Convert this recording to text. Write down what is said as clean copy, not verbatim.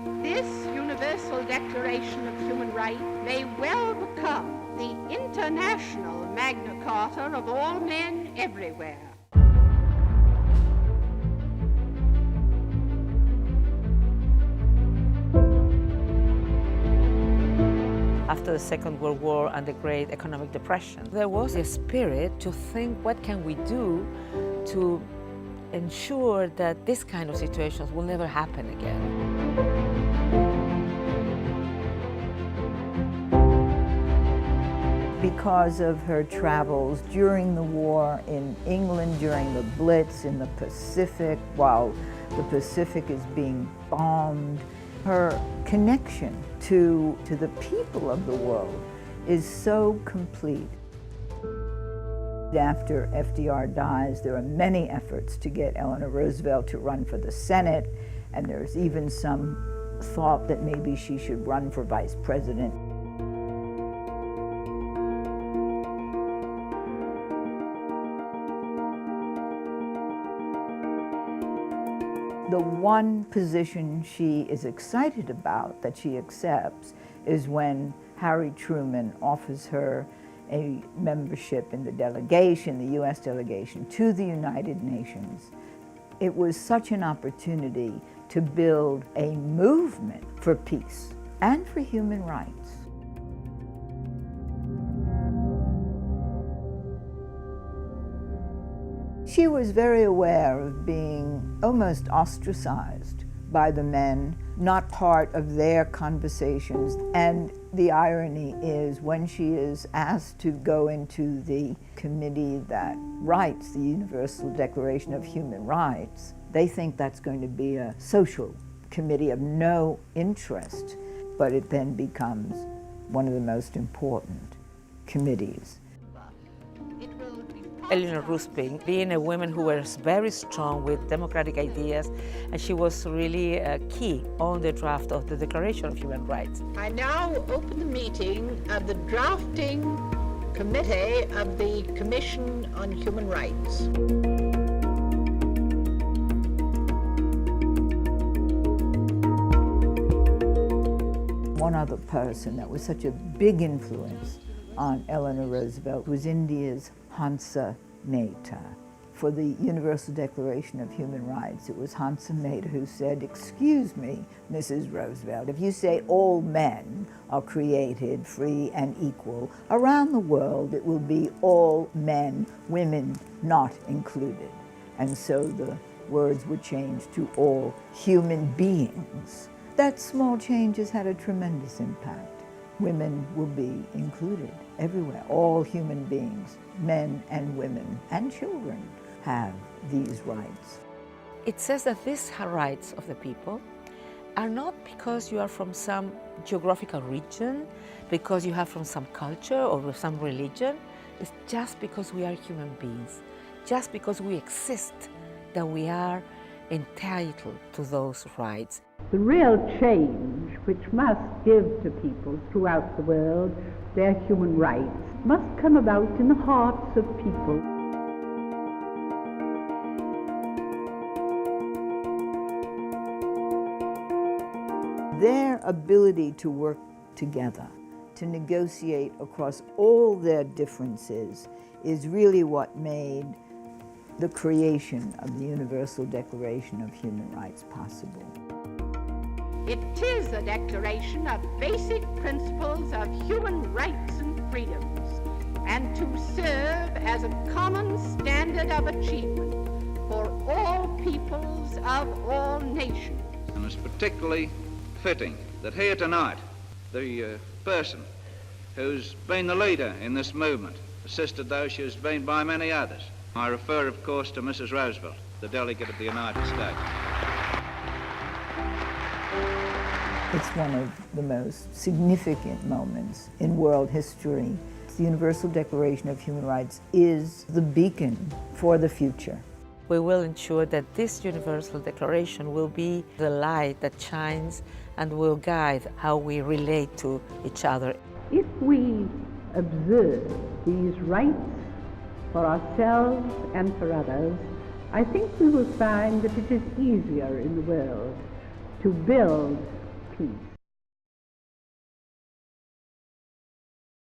This Universal Declaration of Human Rights may well become the international Magna Carta of all men everywhere. After the Second World War and the Great Economic Depression, there was a spirit to think, what can we do to ensure that this kind of situations will never happen again? Because of her travels during the war in England, during the Blitz in the Pacific, while the Pacific is being bombed, her connection to the people of the world is so complete. After FDR dies, there are many efforts to get Eleanor Roosevelt to run for the Senate, and there's even some thought that maybe she should run for vice president. The one position she is excited about, that she accepts, is when Harry Truman offers her a membership in the delegation, the U.S. delegation, to the United Nations. It was such an opportunity to build a movement for peace and for human rights. She was very aware of being almost ostracized by the men, not part of their conversations. And the irony is, when she is asked to go into the committee that writes the Universal Declaration of Human Rights, they think that's going to be a social committee of no interest, but it then becomes one of the most important committees. Eleanor Ruзвelt, being a woman who was very strong with democratic ideas, and she was really key on the draft of the Declaration of Human Rights. I now open the meeting of the drafting committee of the Commission on Human Rights. One other person that was such a big influence on Eleanor Roosevelt was India's Hansa Mehta. For the Universal Declaration of Human Rights, it was Hansa Mehta who said, "Excuse me, Mrs. Roosevelt, if you say all men are created free and equal, around the world it will be all men, women not included." And so the words were changed to all human beings. That small change has had a tremendous impact. Women will be included everywhere. All human beings, men and women and children, have these rights. It says that these rights of the people are not because you are from some geographical region, because you have from some culture or some religion. It's just because we are human beings, just because we exist, that we are entitled to those rights. The real change which must give to people throughout the world their human rights must come about in the hearts of people. Their ability to work together, to negotiate across all their differences, is really what made the creation of the Universal Declaration of Human Rights possible. It is a declaration of basic principles of human rights and freedoms, and to serve as a common standard of achievement for all peoples of all nations. And it's particularly fitting that here tonight, the person who's been the leader in this movement, assisted though she has been by many others. I refer, of course, to Mrs. Roosevelt, the delegate of the United States. It's one of the most significant moments in world history. The Universal Declaration of Human Rights is the beacon for the future. We will ensure that this Universal Declaration will be the light that shines and will guide how we relate to each other. If we observe these rights for ourselves and for others, I think we will find that it is easier in the world to build peace.